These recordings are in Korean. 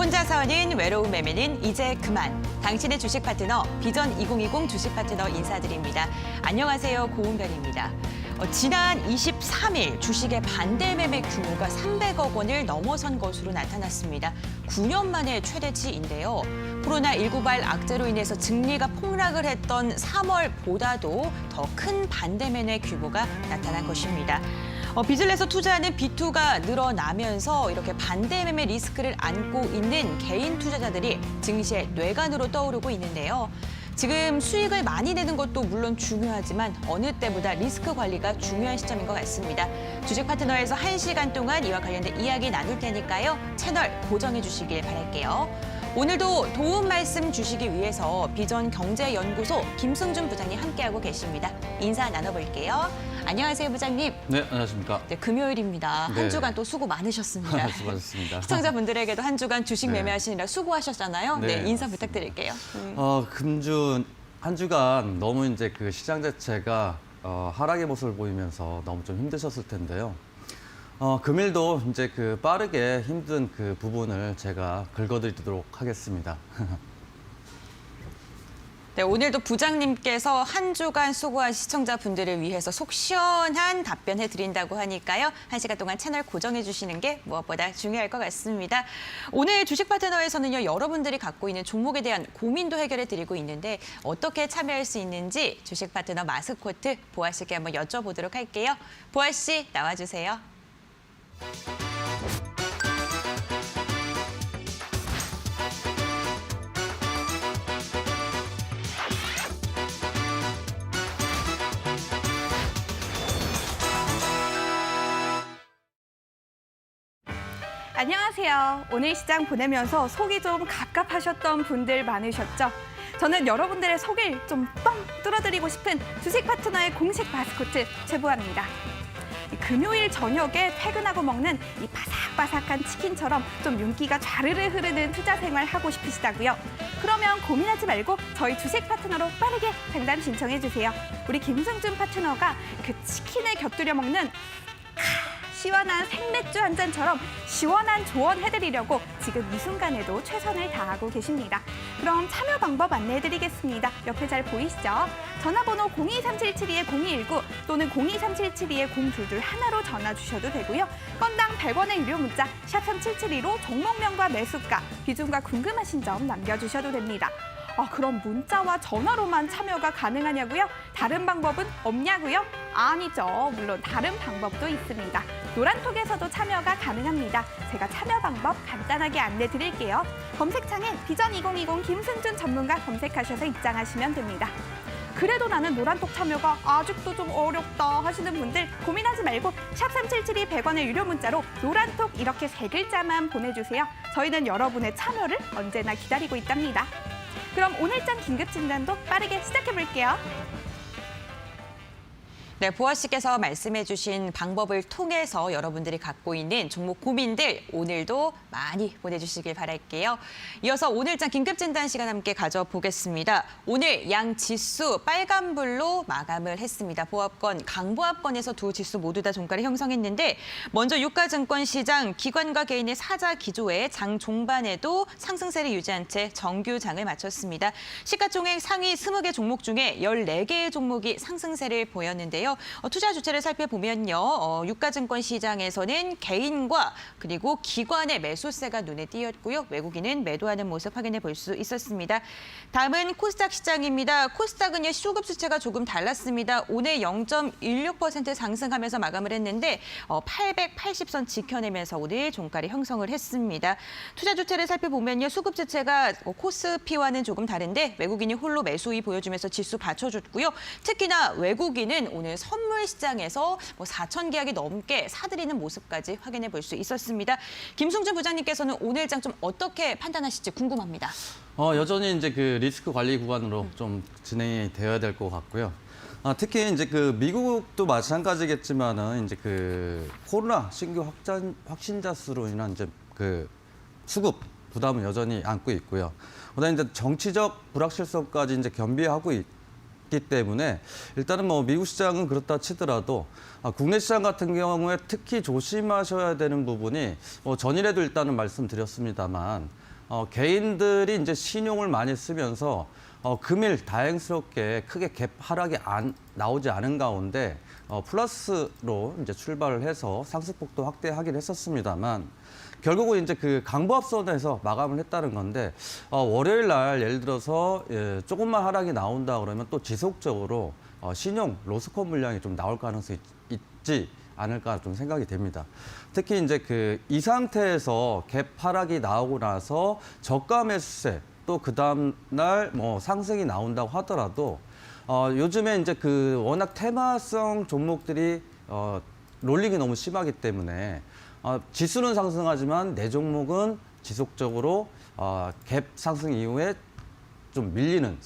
혼자 사는 외로운 매매는 이제 그만. 당신의 주식 파트너 비전 2020 주식 파트너 인사드립니다. 안녕하세요, 고은별입니다. 지난 23일 주식의 반대 매매 규모가 300억 원을 넘어선 것으로 나타났습니다. 9년 만의 최대치인데요. 코로나19발 악재로 인해서 증리가 폭락을 했던 3월보다도 더 큰 반대 매매 규모가 나타난 것입니다. 빚을 내서 투자하는 B2가 늘어나면서 이렇게 반대 매매 리스크를 안고 있는 개인 투자자들이 증시의 뇌관으로 떠오르고 있는데요. 지금 수익을 많이 내는 것도 물론 중요하지만 어느 때보다 리스크 관리가 중요한 시점인 것 같습니다. 주식 파트너에서 1시간 동안 이와 관련된 이야기 나눌 테니까요. 채널 고정해 주시길 바랄게요. 오늘도 도움 말씀 주시기 위해서 비전경제연구소 김승준 부장님 함께하고 계십니다. 인사 나눠볼게요. 안녕하세요, 부장님. 네, 안녕하십니까. 네, 금요일입니다. 네. 한 주간 또 수고 많으셨습니다. 수고하셨습니다. 시청자분들에게도 한 주간 주식 매매하시느라 수고하셨잖아요. 네, 인사 맞습니다. 부탁드릴게요. 금주 한 주간 너무 이제 그 시장 자체가 하락의 모습을 보이면서 너무 좀 힘드셨을 텐데요. 금일도 이제 그 빠르게 힘든 그 부분을 제가 긁어드리도록 하겠습니다. 네, 오늘도 부장님께서 한 주간 수고한 시청자분들을 위해서 속 시원한 답변해 드린다고 하니까요. 1시간 동안 채널 고정해 주시는 게 무엇보다 중요할 것 같습니다. 오늘 주식 파트너에서는요, 여러분들이 갖고 있는 종목에 대한 고민도 해결해 드리고 있는데 어떻게 참여할 수 있는지 주식 파트너 마스코트 보아 씨께 한번 여쭤보도록 할게요. 보아 씨, 나와주세요. 안녕하세요. 오늘 시장 보내면서 속이 좀 갑갑하셨던 분들 많으셨죠? 저는 여러분들의 속을 좀 뻥 뚫어드리고 싶은 주식 파트너의 공식 마스코트 최보아입니다. 금요일 저녁에 퇴근하고 먹는 이 바삭바삭한 치킨처럼 좀 윤기가 좌르르 흐르는 투자 생활 하고 싶으시다고요? 그러면 고민하지 말고 저희 주식 파트너로 빠르게 상담 신청해 주세요. 우리 김승준 파트너가 그 치킨을 곁들여 먹는 시원한 생맥주 한 잔처럼 시원한 조언 해드리려고 지금 이 순간에도 최선을 다하고 계십니다. 그럼 참여 방법 안내해드리겠습니다. 옆에 잘 보이시죠? 전화번호 02377-0219 또는 02377-0222 하나로 전화 주셔도 되고요. 건당 100원의 유료 문자 샵 3772로 종목명과 매수가, 비중과 궁금하신 점 남겨주셔도 됩니다. 그럼 문자와 전화로만 참여가 가능하냐고요? 다른 방법은 없냐고요? 아니죠. 물론 다른 방법도 있습니다. 노란톡에서도 참여가 가능합니다. 제가 참여 방법 간단하게 안내 드릴게요. 검색창에 비전 2020 김승준 전문가 검색하셔서 입장하시면 됩니다. 그래도 나는 노란톡 참여가 아직도 좀 어렵다 하시는 분들 고민하지 말고 샵 3772 100원의 유료 문자로 노란톡 이렇게 3글자만 보내주세요. 저희는 여러분의 참여를 언제나 기다리고 있답니다. 그럼 오늘장 긴급 진단도 빠르게 시작해 볼게요. 네, 보아 씨께서 말씀해 주신 방법을 통해서 여러분들이 갖고 있는 종목 고민들 오늘도 많이 보내주시길 바랄게요. 이어서 오늘장 긴급진단 시간 함께 가져보겠습니다. 오늘 양 지수 빨간불로 마감을 했습니다. 보합권, 강보합권에서 두 지수 모두 다 종가를 형성했는데 먼저 유가증권 시장 기관과 개인의 사자 기조에 장 종반에도 상승세를 유지한 채 정규장을 마쳤습니다. 시가총액 상위 20개 종목 중에 14개의 종목이 상승세를 보였는데요. 투자 주체를 살펴보면요. 유가증권 시장에서는 개인과 그리고 기관의 매수세가 눈에 띄었고요. 외국인은 매도하는 모습 확인해 볼 수 있었습니다. 다음은 코스닥 시장입니다. 코스닥은요, 수급 수치가 조금 달랐습니다. 오늘 0.16% 상승하면서 마감을 했는데 880선 지켜내면서 오늘 종가를 형성을 했습니다. 투자 주체를 살펴보면요. 수급 주체가 코스피와는 조금 다른데 외국인이 홀로 매수이 보여주면서 지수 받쳐줬고요. 특히나 외국인은 오늘 선물 시장에서 4천 계약이 넘게 사들이는 모습까지 확인해 볼 수 있었습니다. 김승준 부장님께서는 오늘 장 좀 어떻게 판단하실지 궁금합니다. 여전히 이제 그 리스크 관리 구간으로 좀 진행이 되어야 될 것 같고요. 특히 이제 그 미국도 마찬가지겠지만은 이제 그 코로나 신규 확진자 수로 인한 이제 그 수급 부담은 여전히 안고 있고요. 그다음에 이제 정치적 불확실성까지 이제 겸비하고 있기 때문에 일단은 뭐 미국 시장은 그렇다 치더라도 국내 시장 같은 경우에 특히 조심하셔야 되는 부분이 전일에도 일단은 말씀드렸습니다만 개인들이 이제 신용을 많이 쓰면서 금일 다행스럽게 크게 갭 하락이 나오지 않은 가운데 플러스로 이제 출발을 해서 상승폭도 확대하긴 했었습니다만 결국은 이제 그 강보합선에서 마감을 했다는 건데 월요일 날 예를 들어서 조금만 하락이 나온다 그러면 또 지속적으로 신용 로스컷 물량이 좀 나올 가능성이 있지 않을까 좀 생각이 됩니다. 특히 이제 이 상태에서 갭 하락이 나오고 나서 저가 매수세 또 그 다음 날 뭐 상승이 나온다고 하더라도 요즘에 이제 워낙 테마성 종목들이 롤링이 너무 심하기 때문에 지수는 상승하지만 내 종목은 지속적으로 갭 상승 이후에 좀 밀리는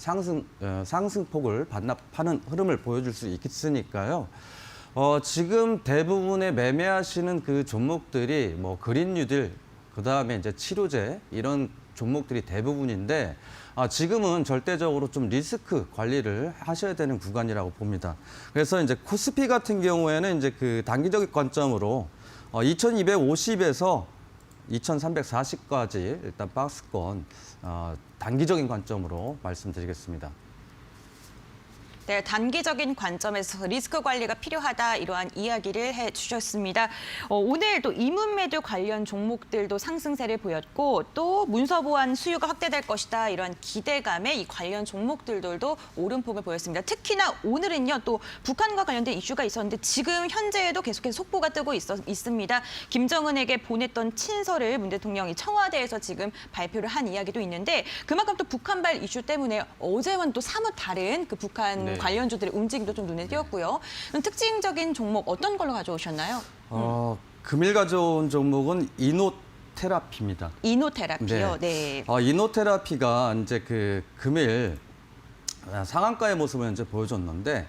상승폭을 반납하는 흐름을 보여줄 수 있으니까요. 지금 대부분의 매매하시는 그 종목들이 뭐 그린 뉴딜, 그 다음에 이제 치료제 이런 종목들이 대부분인데 지금은 절대적으로 좀 리스크 관리를 하셔야 되는 구간이라고 봅니다. 그래서 이제 코스피 같은 경우에는 이제 단기적인 관점으로 2250에서 2340까지 일단 박스권 단기적인 관점으로 말씀드리겠습니다. 네, 단기적인 관점에서 리스크 관리가 필요하다 이러한 이야기를 해주셨습니다. 오늘 또 이문매도 관련 종목들도 상승세를 보였고 또 문서 보완 수요가 확대될 것이다 이러한 기대감에 이 관련 종목들도 오름폭을 보였습니다. 특히나 오늘은요 또 북한과 관련된 이슈가 있었는데 지금 현재에도 계속해서 속보가 뜨고 있습니다. 김정은에게 보냈던 친서를 문 대통령이 청와대에서 지금 발표를 한 이야기도 있는데 그만큼 또 북한발 이슈 때문에 어제와는 또 사뭇 다른 그 북한 관련주들의 움직임도 좀 눈에 띄었고요. 특징적인 종목 어떤 걸로 가져오셨나요? 금일 가져온 종목은 이노테라피입니다. 이노테라피요. 네. 이노테라피가 이제 금일 상한가의 모습을 이제 보여줬는데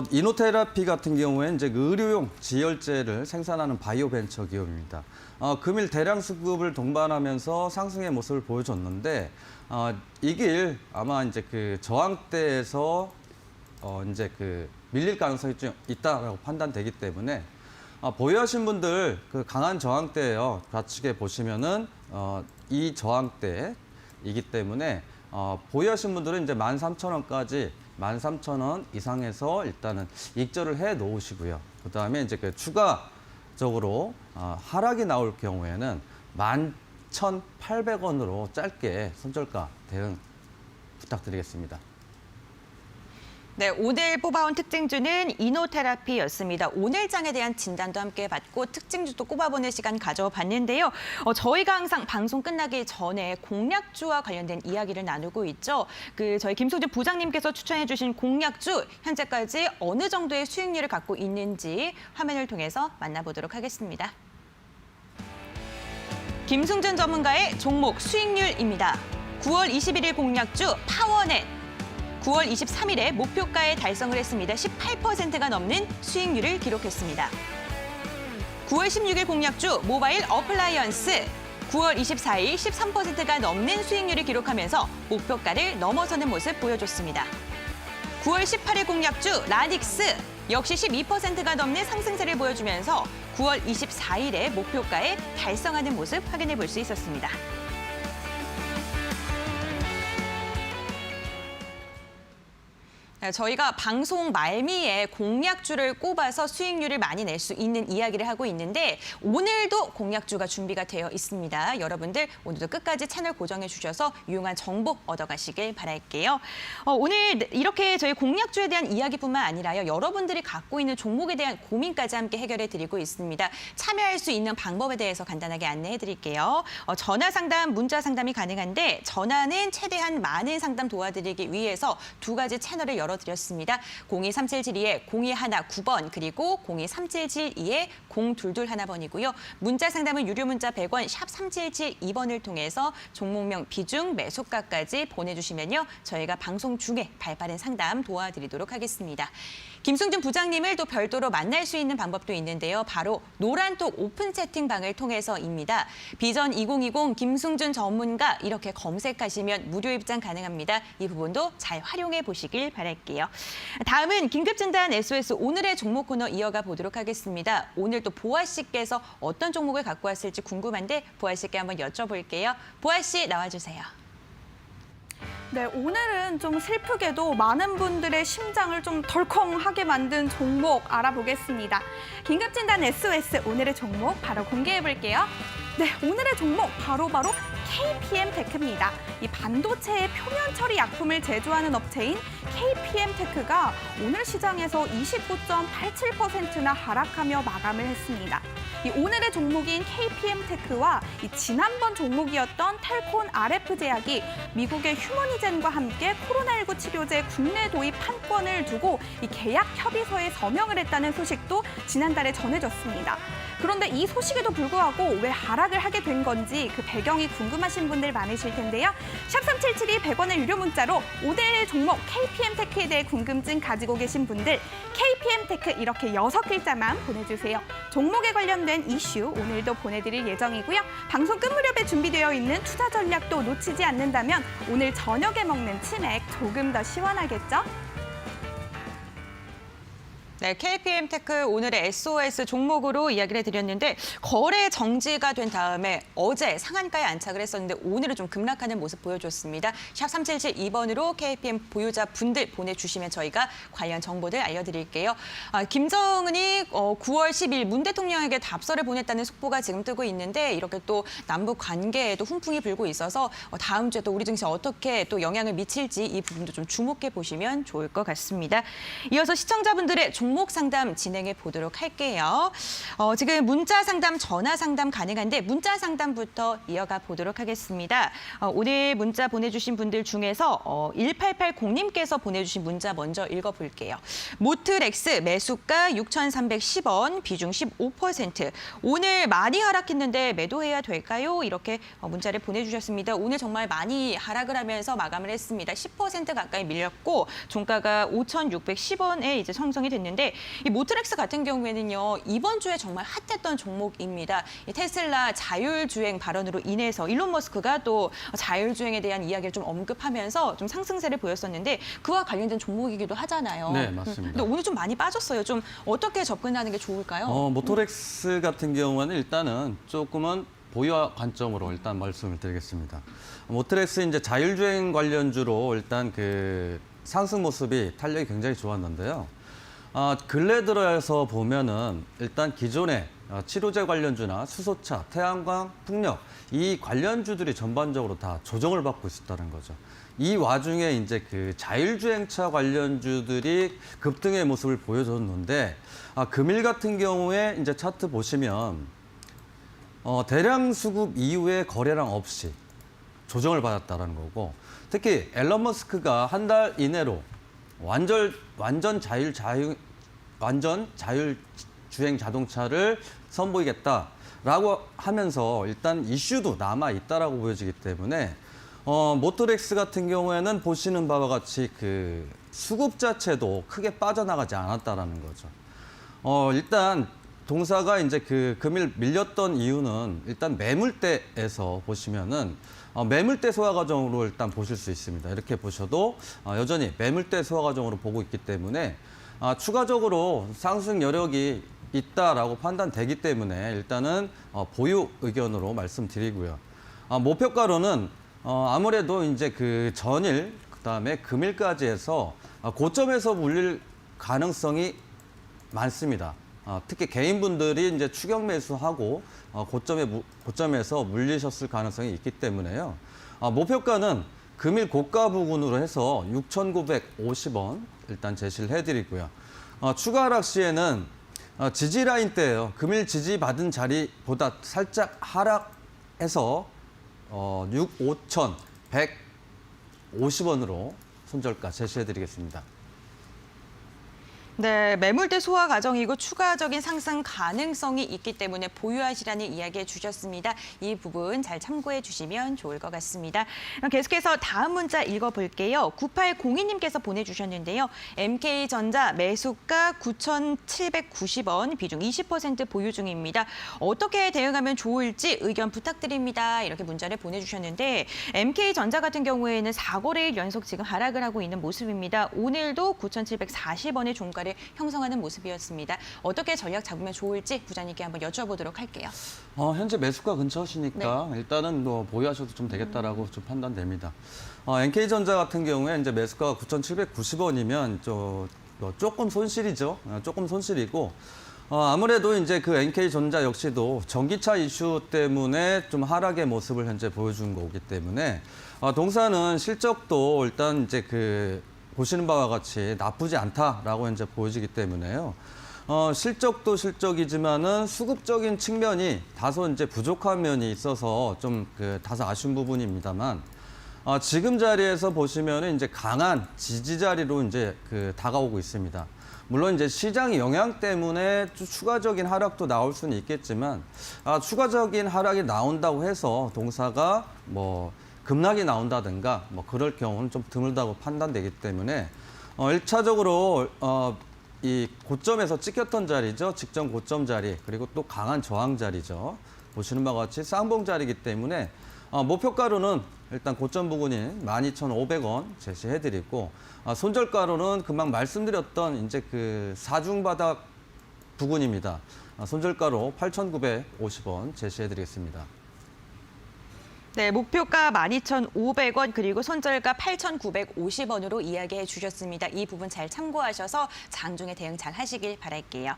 이노테라피 같은 경우에 이제 의료용 지혈제를 생산하는 바이오 벤처 기업입니다. 금일 대량 수급을 동반하면서 상승의 모습을 보여줬는데 이 길 아마 이제 저항대에서 이제 밀릴 가능성이 좀 있다라고 판단되기 때문에 보유하신 분들 강한 저항대예요. 좌측에 보시면은 이 저항대이기 때문에 보유하신 분들은 이제 13,000원까지 13,000원 이상에서 일단은 익절을 해 놓으시고요. 그다음에 이제 추가적으로 하락이 나올 경우에는 11,800원으로 짧게 손절가 대응 부탁드리겠습니다. 네, 오늘 뽑아온 특징주는 이노테라피였습니다. 오늘 장에 대한 진단도 함께 받고 특징주도 꼽아보는 시간 가져봤는데요. 저희가 항상 방송 끝나기 전에 공략주와 관련된 이야기를 나누고 있죠. 저희 김소진 부장님께서 추천해주신 공략주 현재까지 어느 정도의 수익률을 갖고 있는지 화면을 통해서 만나보도록 하겠습니다. 김승준 전문가의 종목 수익률입니다. 9월 21일 공략주 파워넷. 9월 23일에 목표가에 달성을 했습니다. 18%가 넘는 수익률을 기록했습니다. 9월 16일 공략주 모바일 어플라이언스. 9월 24일 13%가 넘는 수익률을 기록하면서 목표가를 넘어서는 모습 보여줬습니다. 9월 18일 공략주 라딕스. 역시 12%가 넘는 상승세를 보여주면서 9월 24일에 목표가에 달성하는 모습 확인해 볼 수 있었습니다. 저희가 방송 말미에 공략주를 꼽아서 수익률을 많이 낼 수 있는 이야기를 하고 있는데 오늘도 공략주가 준비가 되어 있습니다. 여러분들 오늘도 끝까지 채널 고정해 주셔서 유용한 정보 얻어가시길 바랄게요. 오늘 이렇게 저희 공략주에 대한 이야기뿐만 아니라요. 여러분들이 갖고 있는 종목에 대한 고민까지 함께 해결해 드리고 있습니다. 참여할 수 있는 방법에 대해서 간단하게 안내해 드릴게요. 전화 상담, 문자 상담이 가능한데 전화는 최대한 많은 상담 도와드리기 위해서 두 가지 채널을 열어드렸습니다. 023772-0219번 그리고 023772-0221번이고요. 문자 상담은 유료 문자 100원 샵 3772번을 통해서 종목명, 비중, 매수가까지 보내주시면요. 저희가 방송 중에 발빠른 상담 도와드리도록 하겠습니다. 김승준 부장님을 또 별도로 만날 수 있는 방법도 있는데요. 바로 노란톡 오픈 채팅방을 통해서입니다. 비전 2020 김승준 전문가 이렇게 검색하시면 무료 입장 가능합니다. 이 부분도 잘 활용해 보시길 바랄게요. 다음은 긴급진단 SOS 오늘의 종목 코너 이어가 보도록 하겠습니다. 오늘 또 보아 씨께서 어떤 종목을 갖고 왔을지 궁금한데 보아 씨께 한번 여쭤볼게요. 보아 씨 나와주세요. 네, 오늘은 좀 슬프게도 많은 분들의 심장을 좀 덜컹하게 만든 종목 알아보겠습니다. 긴급진단 SOS 오늘의 종목 바로 공개해볼게요. 네, 오늘의 종목 바로 KPM테크입니다. 이 반도체의 표면 처리 약품을 제조하는 업체인 KPM테크가 오늘 시장에서 29.87%나 하락하며 마감을 했습니다. 이 오늘의 종목인 KPM테크와 이 지난번 종목이었던 텔콘 RF제약이 미국의 휴머니젠과 함께 코로나19 치료제 국내 도입 판권을 두고 이 계약 협의서에 서명을 했다는 소식도 지난달에 전해졌습니다. 그런데 이 소식에도 불구하고 왜 하락을 하게 된 건지 그 배경이 궁금하신 분들 많으실 텐데요. 샵3772 100원의 유료 문자로 오늘 종목 KPM테크에 대해 궁금증 가지고 계신 분들 KPM테크 이렇게 6글자만 보내주세요. 종목에 관련된 이슈 오늘도 보내드릴 예정이고요. 방송 끝 무렵에 준비되어 있는 투자 전략도 놓치지 않는다면 오늘 저녁에 먹는 치맥 조금 더 시원하겠죠? 네, KPM테크 오늘의 SOS 종목으로 이야기를 해드렸는데 거래 정지가 된 다음에 어제 상한가에 안착을 했었는데 오늘은 좀 급락하는 모습 보여줬습니다. 샵 3772번으로 KPM 보유자 분들 보내주시면 저희가 관련 정보들 알려드릴게요. 김정은이 9월 10일 문 대통령에게 답서를 보냈다는 속보가 지금 뜨고 있는데 이렇게 또 남북 관계에도 훈풍이 불고 있어서 다음 주에 또 우리 증시에 어떻게 또 영향을 미칠지 이 부분도 좀 주목해 보시면 좋을 것 같습니다. 이어서 시청자분들의 종목 상담 진행해 보도록 할게요. 지금 문자 상담, 전화 상담 가능한데 문자 상담부터 이어가 보도록 하겠습니다. 오늘 문자 보내주신 분들 중에서 1880님께서 보내주신 문자 먼저 읽어볼게요. 모트렉스 매수가 6,310원, 비중 15%. 오늘 많이 하락했는데 매도해야 될까요? 이렇게 문자를 보내주셨습니다. 오늘 정말 많이 하락을 하면서 마감을 했습니다. 10% 가까이 밀렸고 종가가 5,610원에 이제 형성이 됐는데 이 모트렉스 같은 경우에는요 이번 주에 정말 핫했던 종목입니다. 이 테슬라 자율주행 발언으로 인해서 일론 머스크가 또 자율주행에 대한 이야기를 좀 언급하면서 좀 상승세를 보였었는데 그와 관련된 종목이기도 하잖아요. 네, 맞습니다. 근데 오늘 좀 많이 빠졌어요. 좀 어떻게 접근하는 게 좋을까요? 모토렉스 같은 경우는 일단은 조금은 보유 관점으로 일단 말씀을 드리겠습니다. 모토렉스 이제 자율주행 관련주로 일단 그 상승 모습이 탄력이 굉장히 좋았는데요. 근래 들어서 보면은 일단 기존의 치료제 관련주나 수소차, 태양광, 풍력 이 관련주들이 전반적으로 다 조정을 받고 있었다는 거죠. 이 와중에 이제 그 자율주행차 관련주들이 급등의 모습을 보여줬는데 금일 같은 경우에 이제 차트 보시면 대량 수급 이후에 거래량 없이 조정을 받았다는 거고 특히 앨런 머스크가 한 달 이내로 완전 자율주행 자동차를 선보이겠다라고 하면서 일단 이슈도 남아 있다라고 보여지기 때문에 모토렉스 같은 경우에는 보시는 바와 같이 그 수급 자체도 크게 빠져나가지 않았다라는 거죠. 일단 동사가 이제 그 금일 밀렸던 이유는 일단 매물대에서 보시면은 매물대 소화 과정으로 일단 보실 수 있습니다. 이렇게 보셔도 여전히 매물대 소화 과정으로 보고 있기 때문에 추가적으로 상승 여력이 있다라고 판단되기 때문에 일단은 보유 의견으로 말씀드리고요. 목표가로는 아무래도 이제 그 전일 그다음에 금일까지 해서 고점에서 물릴 가능성이 많습니다. 특히 개인분들이 이제 추격 매수하고 고점에서 물리셨을 가능성이 있기 때문에요. 목표가는 금일 고가 부근으로 해서 6,950원 일단 제시를 해드리고요. 추가 하락 시에는 지지 라인대예요. 금일 지지 받은 자리보다 살짝 하락해서 65,150원으로 손절가 제시해드리겠습니다. 네, 매물대 소화 과정이고 추가적인 상승 가능성이 있기 때문에 보유하시라는 이야기 주셨습니다. 이 부분 잘 참고해 주시면 좋을 것 같습니다. 그럼 계속해서 다음 문자 읽어볼게요. 9802님께서 보내주셨는데요. MK전자 매수가 9,790원, 비중 20% 보유 중입니다. 어떻게 대응하면 좋을지 의견 부탁드립니다. 이렇게 문자를 보내주셨는데 MK전자 같은 경우에는 4거래일 연속 지금 하락을 하고 있는 모습입니다. 오늘도 9,740원의 종가를 형성하는 모습이었습니다. 어떻게 전략 잡으면 좋을지 부장님께 한번 여쭤보도록 할게요. 현재 매수가 근처시니까 일단은 뭐 보유하셔도 좀 되겠다라고 좀 판단됩니다. NK전자 같은 경우에 이제 매수가가 9,790원이면 조금 손실이죠. 조금 손실이고 아무래도 이제 그 NK전자 역시도 전기차 이슈 때문에 좀 하락의 모습을 현재 보여준 거기 때문에 동사는 실적도 일단 이제 보시는 바와 같이 나쁘지 않다라고 현재 보여지기 때문에요. 실적도 실적이지만은 수급적인 측면이 다소 이제 부족한 면이 있어서 좀 다소 아쉬운 부분입니다만 지금 자리에서 보시면은 이제 강한 지지 자리로 이제 다가오고 있습니다. 물론 이제 시장 영향 때문에 추가적인 하락도 나올 수는 있겠지만 추가적인 하락이 나온다고 해서 동사가 뭐 급락이 나온다든가 뭐 그럴 경우는 좀 드물다고 판단되기 때문에 1차적으로 이 고점에서 찍혔던 자리죠. 직전 고점 자리 그리고 또 강한 저항 자리죠. 보시는 바와 같이 쌍봉 자리이기 때문에 목표가로는 일단 고점 부근인 12,500원 제시해드리고 손절가로는 금방 말씀드렸던 이제 사중바닥 부근입니다. 손절가로 8,950원 제시해드리겠습니다. 네, 목표가 12,500원 그리고 손절가 8,950원으로 이야기해 주셨습니다. 이 부분 잘 참고하셔서 장중에 대응 잘 하시길 바랄게요.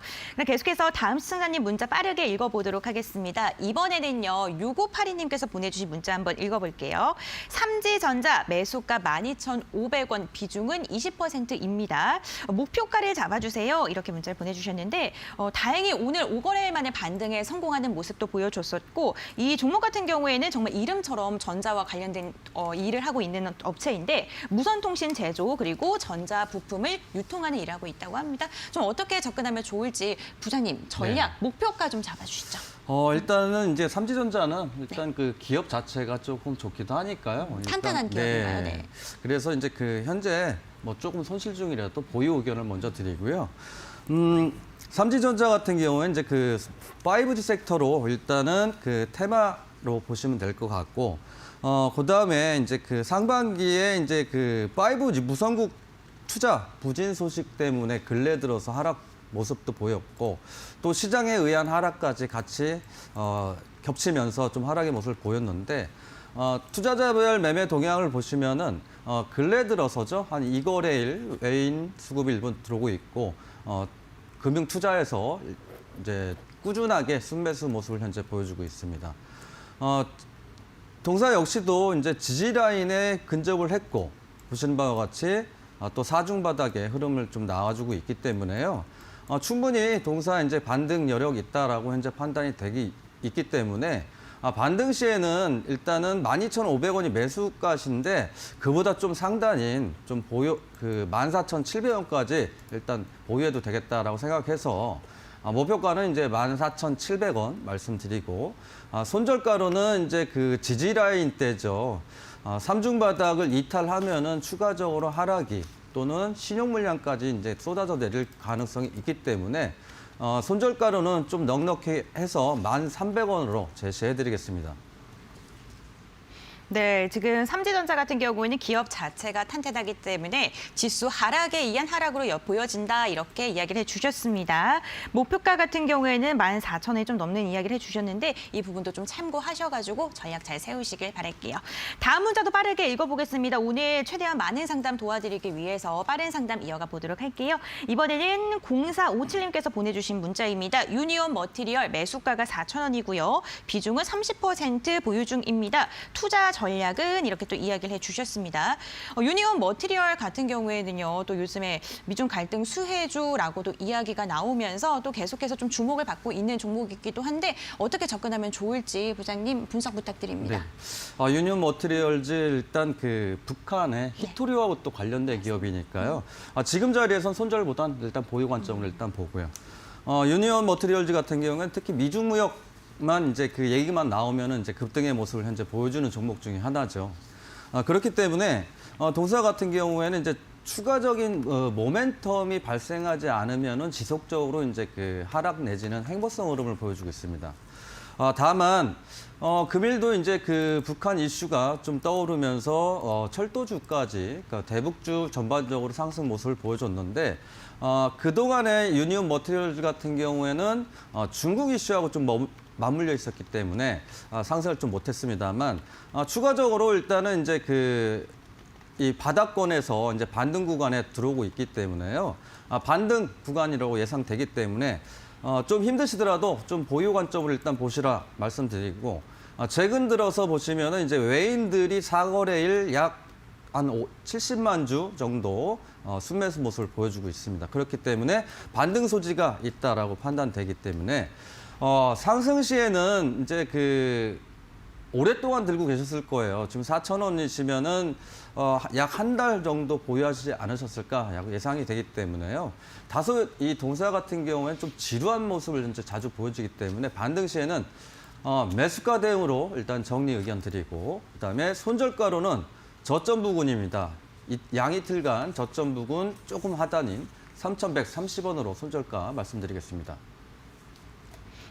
계속해서 다음 시청자님 문자 빠르게 읽어보도록 하겠습니다. 이번에는요, 6582님께서 보내주신 문자 한번 읽어볼게요. 삼지전자 매수가 12,500원, 비중은 20%입니다. 목표가를 잡아주세요. 이렇게 문자를 보내주셨는데 다행히 오늘 5거래일 만에 반등에 성공하는 모습도 보여줬었고 이 종목 같은 경우에는 정말 이름처럼 전자와 관련된 일을 하고 있는 업체인데 무선통신 제조 그리고 전자 부품을 유통하는 일을 하고 있다고 합니다. 좀 어떻게 접근하면 좋을지 부장님 전략 목표가 좀 잡아주시죠. 일단은 이제 삼지전자는 일단 기업 자체가 조금 좋기도 하니까요. 탄탄한 기업인가요? 네. 그래서 이제 현재 뭐 조금 손실 중이라도 보유 의견을 먼저 드리고요. 삼지전자 같은 경우에 이제 5G 섹터로 일단은 테마로 보시면 될 것 같고, 그 다음에 이제 상반기에 이제 5G 무선국 투자 부진 소식 때문에 근래 들어서 하락 모습도 보였고, 또 시장에 의한 하락까지 같이 겹치면서 좀 하락의 모습을 보였는데, 투자자별 매매 동향을 보시면은 근래 들어서죠, 한 2거래일 외인 수급이 일본 들어오고 있고, 금융 투자에서 이제 꾸준하게 순매수 모습을 현재 보여주고 있습니다. 동사 역시도 이제 지지 라인에 근접을 했고, 보시는 바와 같이 또 사중 바닥의 흐름을 좀 나와주고 있기 때문에요. 충분히 동사 이제 반등 여력이 있다라고 현재 판단이 되기 있기 때문에 반등 시에는 일단은 12,500원이 매수가신데 그보다 좀 상단인 좀 14,700원까지 일단 보유해도 되겠다라고 생각해서 목표가는 이제 14,700원 말씀드리고 손절가로는 이제 지지 라인 때죠. 삼중 바닥을 이탈하면은 추가적으로 하락이 또는 신용 물량까지 이제 쏟아져 내릴 가능성이 있기 때문에 손절가로는 좀 넉넉히 해서 1,300원으로 제시해드리겠습니다. 네, 지금 삼지전자 같은 경우에는 기업 자체가 탄탄하기 때문에 지수 하락에 의한 하락으로 보여진다 이렇게 이야기를 해주셨습니다. 목표가 같은 경우에는 14,000원이 좀 넘는 이야기를 해주셨는데 이 부분도 좀 참고하셔가지고 전략 잘 세우시길 바랄게요. 다음 문자도 빠르게 읽어보겠습니다. 오늘 최대한 많은 상담 도와드리기 위해서 빠른 상담 이어가 보도록 할게요. 이번에는 0457님께서 보내주신 문자입니다. 유니온 머티리얼 매수가가 4,000원이고요. 비중은 30% 보유 중입니다. 투자 전략은 이렇게 또 이야기를 해주셨습니다. 유니온 머티리얼 같은 경우에는요, 또 요즘에 미중 갈등 수혜주라고도 이야기가 나오면서 또 계속해서 좀 주목을 받고 있는 종목이기도 한데 어떻게 접근하면 좋을지 부장님 분석 부탁드립니다. 네. 유니온 머티리얼즈 일단 그 북한의 히토리오하고 또 관련된 기업이니까요. 지금 자리에선 손절보단 일단 보유 관점을 일단 보고요. 유니온 머티리얼즈 같은 경우는 특히 미중 무역만 이제 그 얘기만 나오면은 이제 급등의 모습을 현재 보여주는 종목 중에 하나죠. 그렇기 때문에 동사 같은 경우에는 이제 추가적인 모멘텀이 발생하지 않으면은 지속적으로 이제 그 하락 내지는 횡보성 흐름을 보여주고 있습니다. 다만 금일도 이제 그 북한 이슈가 좀 떠오르면서 철도주까지 그러니까 대북주 전반적으로 상승 모습을 보여줬는데 그동안의 유니온 머티리얼즈 같은 경우에는 중국 이슈하고 좀 맞물려 있었기 때문에 상승을 좀 못했습니다만 추가적으로 일단은 이제 이 바닥권에서 이제 반등 구간에 들어오고 있기 때문에요. 반등 구간이라고 예상되기 때문에 좀 힘드시더라도 좀 보유 관점을 일단 보시라 말씀드리고 최근 들어서 보시면은 이제 외인들이 사거래일 약 한 70만 주 정도 순매수 모습을 보여주고 있습니다. 그렇기 때문에 반등 소지가 있다라고 판단되기 때문에 상승 시에는 이제 오랫동안 들고 계셨을 거예요. 지금 4,000원이시면은 약 한 달 정도 보유하시지 않으셨을까 예상이 되기 때문에요. 다소 이 동사 같은 경우에는 좀 지루한 모습을 현재 자주 보여주기 때문에 반등 시에는 매수가 대응으로 일단 정리 의견 드리고 그다음에 손절가로는 저점 부근입니다. 이 양이틀간 저점 부근 조금 하단인 3,130원으로 손절가 말씀드리겠습니다.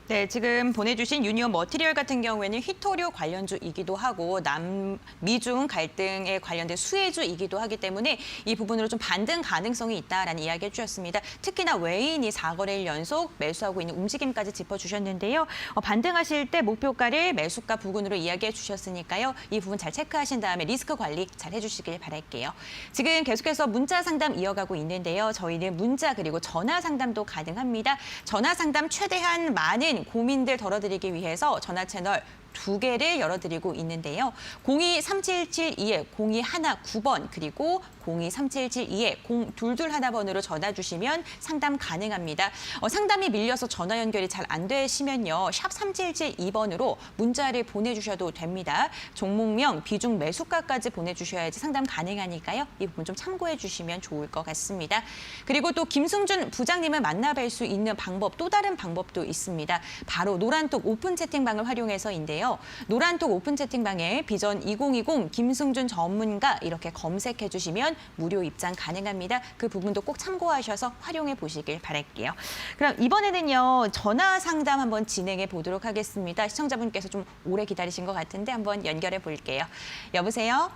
네, 지금 보내주신 유니온 머티리얼 같은 경우에는 히토류 관련주이기도 하고 남미중 갈등에 관련된 수혜주이기도 하기 때문에 이 부분으로 좀 반등 가능성이 있다라는 이야기 해주셨습니다. 특히나 외인이 4거래일 연속 매수하고 있는 움직임까지 짚어주셨는데요. 반등하실 때 목표가를 매수가 부근으로 이야기해 주셨으니까요. 이 부분 잘 체크하신 다음에 리스크 관리 잘 해주시길 바랄게요. 지금 계속해서 문자 상담 이어가고 있는데요. 저희는 문자 그리고 전화 상담도 가능합니다. 전화 상담 최대한 많은 고민들 덜어드리기 위해서 전화 채널 2개를 열어드리고 있는데요. 023772에 0219번 그리고 023772에 0221번으로 전화 주시면 상담 가능합니다. 상담이 밀려서 전화 연결이 잘 안 되시면요. 샵 3772번으로 문자를 보내주셔도 됩니다. 종목명, 비중 매수가까지 보내주셔야지 상담 가능하니까요. 이 부분 좀 참고해 주시면 좋을 것 같습니다. 그리고 또 김승준 부장님을 만나뵐 수 있는 방법, 또 다른 방법도 있습니다. 바로 노란톡 오픈 채팅방을 활용해서인데요. 노란톡 오픈 채팅방에 비전 2020 김승준 전문가 이렇게 검색해 주시면 무료 입장 가능합니다. 그 부분도 꼭 참고하셔서 활용해 보시길 바랄게요. 그럼 이번에는요. 전화 상담 한번 진행해 보도록 하겠습니다. 시청자분께서 좀 오래 기다리신 것 같은데 한번 연결해 볼게요. 여보세요?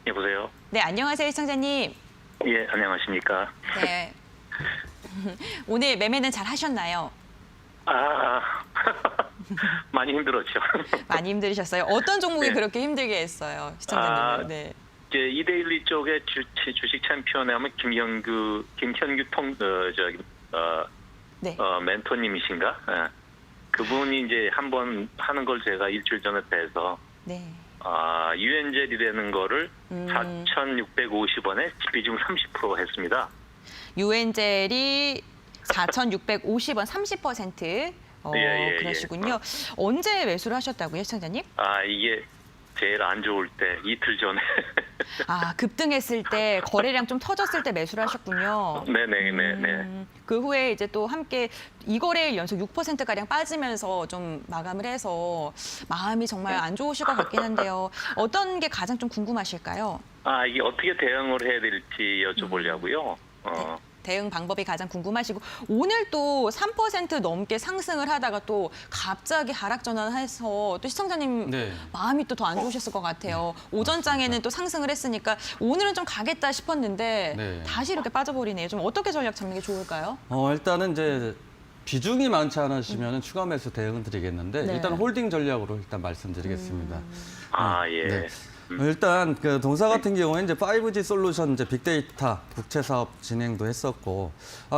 여보세요? 네, 안녕하세요, 시청자님. 예, 안녕하십니까? 네. 오늘 매매는 잘 하셨나요? 많이 힘들었죠. 많이 힘들으셨어요? 어떤 종목이 네. 그렇게 힘들게 했어요, 시청자님들? 네. 이제 이데일리 쪽에 주식 챔피언에 하면 김현규 네. 멘토님이신가? 예. 그분이 이제 한번 하는 걸 제가 일주일 전에 뵈서 네. 유엔젤이라는 거를 4,650원에 비중 30% 했습니다. 유엔젤이 4,650원 30%. 예. 그러시군요. 언제 매수를 하셨다고요, 시청자님? 이게 제일 안 좋을 때 이틀 전에. 급등했을 때 거래량 좀 터졌을 때 매수를 하셨군요. 네네. 그 후에 이제 또 함께 2거래일 연속 6%가량 빠지면서 좀 마감을 해서 마음이 정말 안 좋으실 것 같긴 한데요. 어떤 게 가장 좀 궁금하실까요? 이게 어떻게 대응을 해야 될지 여쭤보려고요. 네. 대응 방법이 가장 궁금하시고 오늘 또 3% 넘게 상승을 하다가 또 갑자기 하락 전환해서 또 시청자님 네. 마음이 또 더 안 좋으셨을 것 같아요. 오전장에는 또 상승을 했으니까 오늘은 좀 가겠다 싶었는데 네. 다시 이렇게 빠져버리네요. 좀 어떻게 전략 잡는 게 좋을까요? 일단은 이제 비중이 많지 않으시면 추가 매수 대응은 드리겠는데 네. 일단 홀딩 전략으로 일단 말씀드리겠습니다. 예. 네. 일단 그 동사 같은 경우에 이제 5G 솔루션 이제 빅데이터 국채 사업 진행도 했었고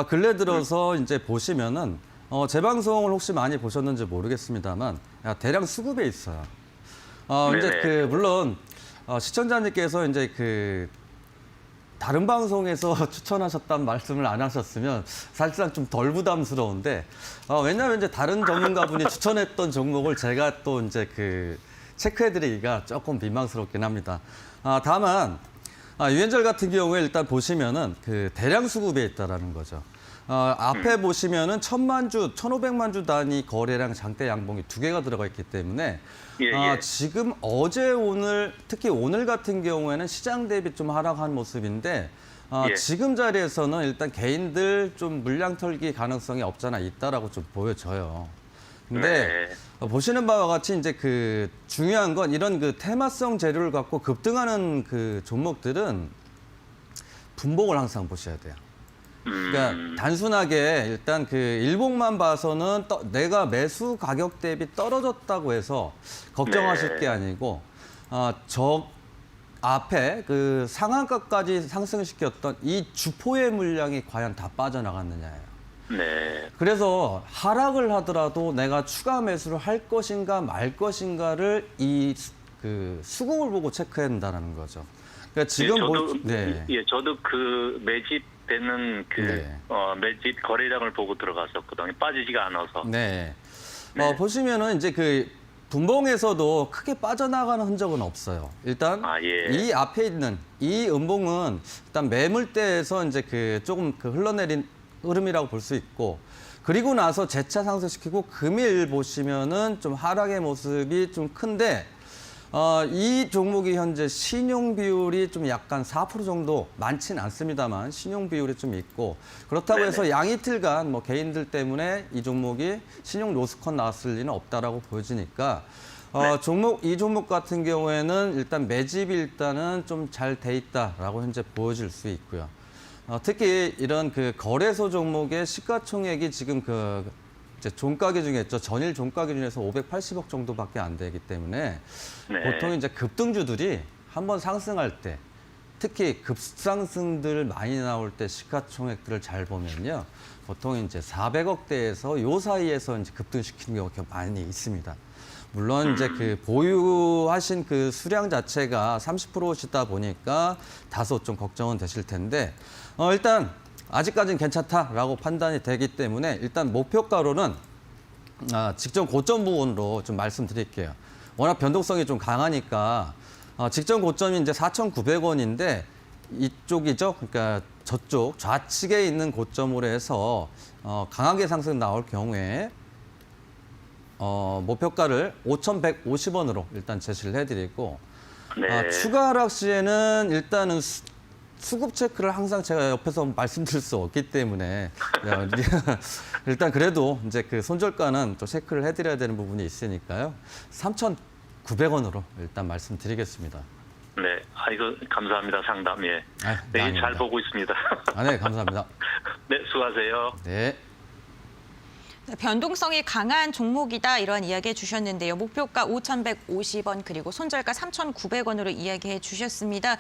근래 들어서 이제 보시면은 제 방송을 혹시 많이 보셨는지 모르겠습니다만 대량 수급에 있어요. 이제 네네. 물론 시청자님께서 이제 다른 방송에서 추천하셨다는 말씀을 안 하셨으면 사실상 좀 덜 부담스러운데 왜냐하면 이제 다른 전문가분이 추천했던 종목을 제가 또 이제 체크해드리기가 조금 민망스럽긴 합니다. 다만 유엔젤 같은 경우에 일단 보시면은 대량 수급에 있다라는 거죠. 앞에 보시면은 1,000만 주, 1,500만 주 단위 거래량 장대 양봉이 2개가 들어가 있기 때문에 예. 지금 어제 오늘 특히 오늘 같은 경우에는 시장 대비 좀 하락한 모습인데 예. 지금 자리에서는 일단 개인들 좀 물량 털기 가능성이 없잖아 있다라고 좀 보여져요. 근데 네. 보시는 바와 같이 이제 중요한 건 이런 테마성 재료를 갖고 급등하는 종목들은 분봉을 항상 보셔야 돼요. 그러니까 단순하게 일단 일봉만 봐서는 내가 매수 가격 대비 떨어졌다고 해서 걱정하실 네. 게 아니고 저 앞에 상한가까지 상승시켰던 이 주포의 물량이 과연 다 빠져나갔느냐예요. 네. 그래서 하락을 하더라도 내가 추가 매수를 할 것인가 말 것인가를 이 수급을 보고 체크해야 된다는 거죠. 그러니까 지금 저도 매집되는 네. 매집 거래량을 보고 들어갔었거든요. 빠지지가 않아서. 네. 네. 보시면은 이제 분봉에서도 크게 빠져나가는 흔적은 없어요. 일단 예. 이 앞에 있는 이 음봉은 일단 매물대에서 이제 조금 흘러내린 흐름이라고 볼 수 있고, 그리고 나서 재차 상승시키고 금일 보시면은 좀 하락의 모습이 좀 큰데 이 종목이 현재 신용 비율이 좀 약간 4% 정도 많지는 않습니다만 신용 비율이 좀 있고, 그렇다고 네네. 해서 양이틀간 개인들 때문에 이 종목이 신용 로스컷 나왔을 리는 없다라고 보여지니까 네. 이 종목 같은 경우에는 일단 매집이 일단은 좀 잘 돼 있다라고 현재 보여질 수 있고요. 특히 이런 거래소 종목의 시가총액이 지금 이제 종가 기준에 있죠. 전일 종가 기준에서 580억 정도밖에 안 되기 때문에 네. 보통 이제 급등주들이 한번 상승할 때, 특히 급상승들 많이 나올 때 시가총액들을 잘 보면요, 보통 이제 400억대에서 요 사이에서 이제 급등시키는 경우가 많이 있습니다. 물론 이제 보유하신 수량 자체가 30%시다 보니까 다소 좀 걱정은 되실 텐데 일단 아직까지는 괜찮다라고 판단이 되기 때문에 일단 목표가로는 직전 고점 부분으로 좀 말씀드릴게요. 워낙 변동성이 좀 강하니까 직전 고점이 이제 4,900원인데 이쪽이죠. 그러니까 저쪽 좌측에 있는 고점으로 해서 강하게 상승 나올 경우에 목표가를 5,150원으로 일단 제시를 해드리고 네. 추가 하락 시에는 일단은 수급 체크를 항상 제가 옆에서 말씀드릴 수 없기 때문에 일단 그래도 이제 손절가는 또 체크를 해드려야 되는 부분이 있으니까요. 3,900원으로 일단 말씀드리겠습니다. 네. 이거 감사합니다. 상담. 예. 네, 네, 잘 보고 있습니다. 네, 감사합니다. 네, 수고하세요. 네. 변동성이 강한 종목이다 이런 이야기 해주셨는데요. 목표가 5,150원 그리고 손절가 3,900원으로 이야기해 주셨습니다.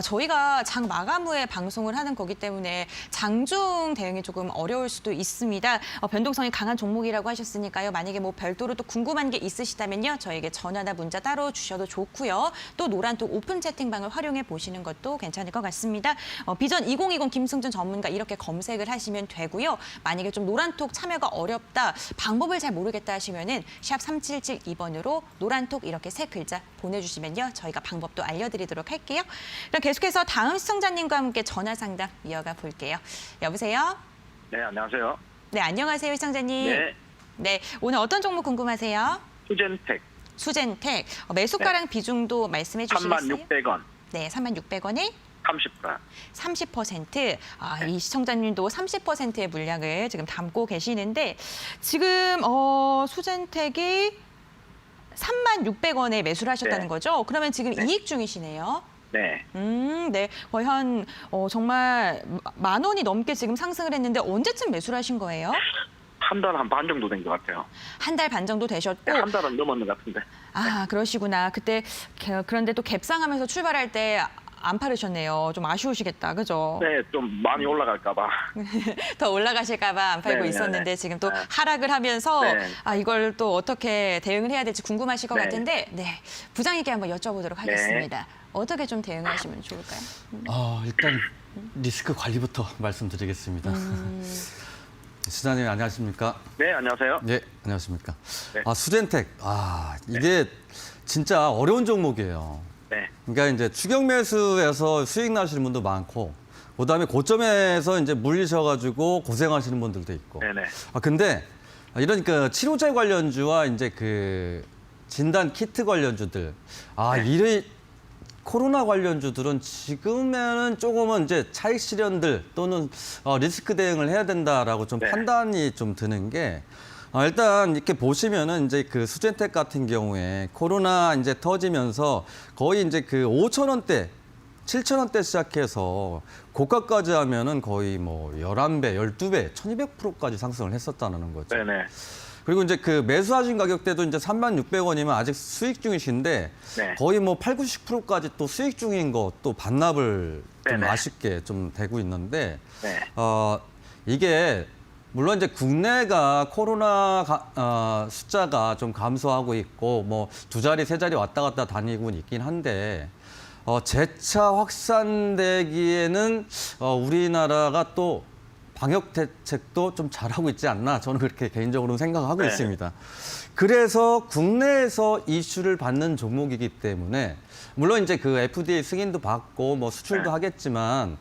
저희가 장 마감 후에 방송을 하는 거기 때문에 장중 대응이 조금 어려울 수도 있습니다. 변동성이 강한 종목이라고 하셨으니까요. 만약에 별도로 또 궁금한 게 있으시다면요. 저에게 전화나 문자 따로 주셔도 좋고요. 또 노란톡 오픈 채팅방을 활용해 보시는 것도 괜찮을 것 같습니다. 비전 2020 김승준 전문가 이렇게 검색을 하시면 되고요. 만약에 좀 노란톡 참여가 어렵다, 방법을 잘 모르겠다 하시면은 샵 3772번으로 노란톡 이렇게 3글자 보내주시면요. 저희가 방법도 알려드리도록 할게요. 그럼 계속해서 다음 시청자님과 함께 전화 상담 이어가 볼게요. 여보세요? 네, 안녕하세요. 네, 안녕하세요, 시청자님. 네, 네, 오늘 어떤 종목 궁금하세요? 수젠텍 수젠텍. 매수가랑 비중도 말씀해 주시겠어요? 36,000원, 네, 36,000원에 30%. 30%. 이 시청자님도 30%의 물량을 지금 담고 계시는데 지금 수젠텍이 36,000원에 매수를 하셨다는 네. 거죠? 그러면 지금 네. 이익 중이시네요. 네, 네. 거의 한 정말 10,000원이 넘게 지금 상승을 했는데 언제쯤 매수를 하신 거예요? 한 달 한 반 정도 된 것 같아요. 한 달 반 정도 되셨고. 네, 한 달은 넘었는 것 같은데. 그러시구나. 그때 그런데 또 갭상하면서 출발할 때 안 팔으셨네요. 좀 아쉬우시겠다. 그죠? 네, 좀 많이 올라갈까봐. 더 올라가실까 봐 안 팔고 네네네. 있었는데 지금 또 네. 하락을 하면서 네. 이걸 또 어떻게 대응을 해야 될지 궁금하실 것 네. 같은데 부장님께 한번 여쭤보도록 하겠습니다. 어떻게 좀 대응하시면 좋을까요? 일단 리스크 관리부터 말씀드리겠습니다. 시장님 안녕하십니까? 네, 안녕하세요. 네, 안녕하십니까? 네. 수젠텍. 이게 진짜 어려운 종목이에요. 네, 그러니까 이제 추격 매수에서 수익 나시는 분도 많고, 그다음에 고점에서 이제 물리셔가지고 고생하시는 분들도 있고. 네네. 근데 이런 그 치료제 관련주와 이제 그 진단 키트 관련주들, 네. 이런 코로나 관련주들은 지금에는 조금은 이제 차익 실현들 또는 리스크 대응을 해야 된다라고 좀 네. 판단이 좀 드는 게. 일단 이렇게 보시면은 이제 그 수젠텍 같은 경우에 코로나 이제 터지면서 거의 이제 그 5,000원대, 7,000원대 시작해서 고가까지 하면은 거의 뭐 11배, 12배, 1,200%까지 상승을 했었다는 거죠. 네네. 그리고 이제 그 매수하신 가격대도 이제 36,600원이면 아직 수익 중이신데 네. 거의 뭐 8, 90%까지 또 수익 중인 거 또 반납을 좀 네네. 아쉽게 좀 되고 있는데 네. 이게 물론 이제 국내가 코로나 숫자가 좀 감소하고 있고 뭐 2자리, 3자리 왔다 갔다 다니고 있긴 한데 재차 확산되기에는 우리나라가 또 방역 대책도 좀 잘하고 있지 않나 저는 그렇게 개인적으로는 생각하고 네. 있습니다. 그래서 국내에서 이슈를 받는 종목이기 때문에 물론 이제 그 FDA 승인도 받고 뭐 수출도 네. 하겠지만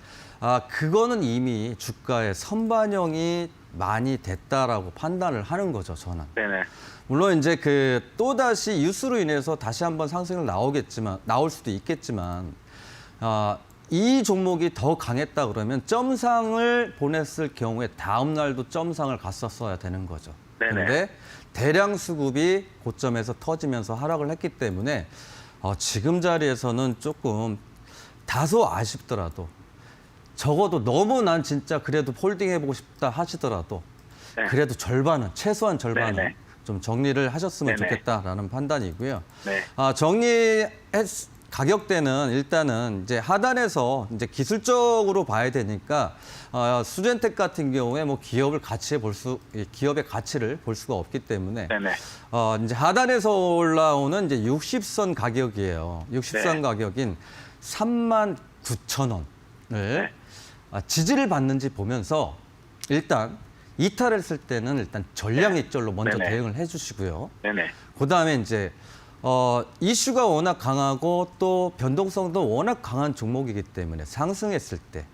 그거는 이미 주가에 선반영이 많이 됐다라고 판단을 하는 거죠, 저는. 네네. 물론 이제 그 또다시 뉴스로 인해서 다시 한번 상승을 나올 수도 있겠지만 이 종목이 더 강했다 그러면 점상을 보냈을 경우에 다음 날도 점상을 갔었어야 되는 거죠. 네네. 그런데 대량 수급이 고점에서 터지면서 하락을 했기 때문에 지금 자리에서는 조금 다소 아쉽더라도 적어도 너무 난 진짜 그래도 폴딩 해보고 싶다 하시더라도 네. 그래도 절반은 최소한 절반은 네네. 좀 정리를 하셨으면 네네. 좋겠다라는 판단이고요. 네. 가격대는 일단은 이제 하단에서 이제 기술적으로 봐야 되니까 수젠텍 같은 경우에 뭐 기업의 가치를 볼 수가 없기 때문에 네네. 이제 하단에서 올라오는 이제 60선 가격이에요. 60선 네. 가격인 39,000원을 네. 지지를 받는지 보면서 일단 이탈했을 때는 일단 전량 입절로 먼저 네네. 대응을 해주시고요. 네네. 그다음에 이제 이슈가 워낙 강하고 또 변동성도 워낙 강한 종목이기 때문에 상승했을 때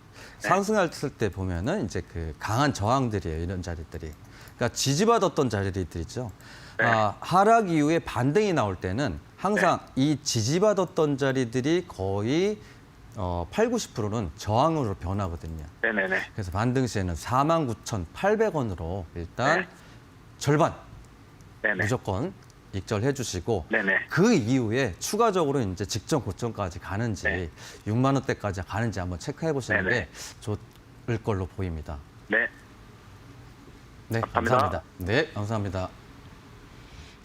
보면은 이제 그 강한 저항들이에요, 이런 자리들이. 그러니까 지지받았던 자리들이죠. 네. 하락 이후에 반등이 나올 때는 항상 이 지지받았던 자리들이 거의 8, 90%는 저항으로 변하거든요. 네네네. 그래서 반등 시에는 49,800원으로 일단 네. 절반 네네. 무조건 익절해 주시고 네네. 그 이후에 추가적으로 이제 직전 고점까지 가는지 네. 6만 원대까지 가는지 한번 체크해 보시는 네네. 게 좋을 걸로 보입니다. 네. 네, 감사합니다. 감사합니다. 네, 감사합니다.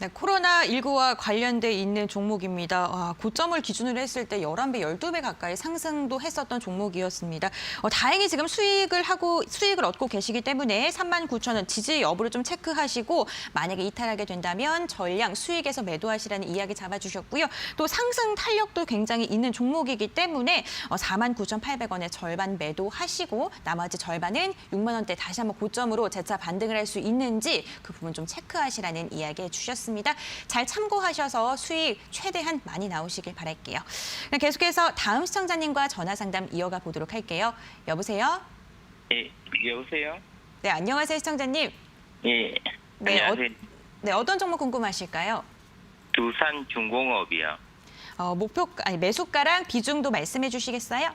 네, 코로나19와 관련돼 있는 종목입니다. 고점을 기준으로 했을 때 11배, 12배 가까이 상승도 했었던 종목이었습니다. 다행히 지금 수익을 얻고 계시기 때문에 39,000원 지지 여부를 좀 체크하시고 만약에 이탈하게 된다면 전량 수익에서 매도하시라는 이야기 잡아주셨고요. 또 상승 탄력도 굉장히 있는 종목이기 때문에 49,800원에 절반 매도하시고 나머지 절반은 6만 원대 다시 한번 고점으로 재차 반등을 할 수 있는지 그 부분 좀 체크하시라는 이야기 해주셨습니다. 잘 참고하셔서 수익 최대한 많이 나오시길 바랄게요. 계속해서 다음 시청자님과 전화 상담 이어가 보도록 할게요. 여보세요? 예, 여보세요? 네, 안녕하세요, 시청자님. 예, 네, 안녕하세요. 어떤 종목 궁금하실까요? 두산중공업이요. 매수가랑 비중도 말씀해 주시겠어요?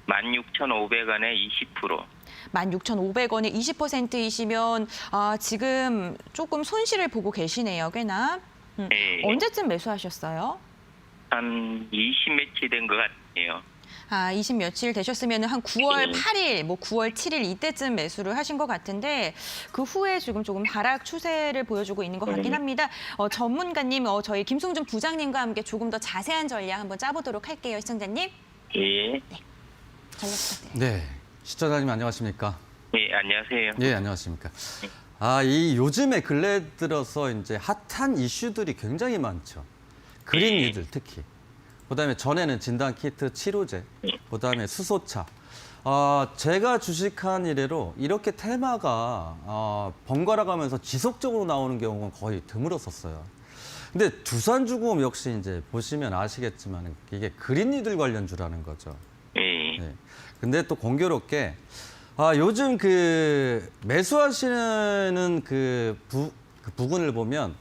16,500원에 20%. 16,500원에 20%이시면 지금 조금 손실을 보고 계시네요, 꽤나. 예, 언제쯤 매수하셨어요? 한 20 며칠 된 것 같네요. 20 며칠 되셨으면 한 9월 네. 8일, 9월 7일 이때쯤 매수를 하신 것 같은데 그 후에 지금 조금 하락 추세를 보여주고 있는 것 같긴 합니다. 전문가님, 저희 김승준 부장님과 함께 조금 더 자세한 전략 한번 짜보도록 할게요, 시청자님. 예. 전략 부탁드립니다. 네, 시청자님 안녕하십니까? 예, 안녕하세요. 예, 안녕하십니까? 이 요즘에 근래 들어서 이제 핫한 이슈들이 굉장히 많죠. 그린 뉴딜 특히. 그다음에 전에는 진단 키트, 치료제, 그다음에 수소차. 제가 주식한 이래로 이렇게 테마가 번갈아 가면서 지속적으로 나오는 경우는 거의 드물었었어요. 근데 두산중공업 역시 이제 보시면 아시겠지만 이게 그린 뉴딜 관련주라는 거죠. 예. 네. 근데 또 공교롭게 요즘 그 매수하시는 그 부근을 보면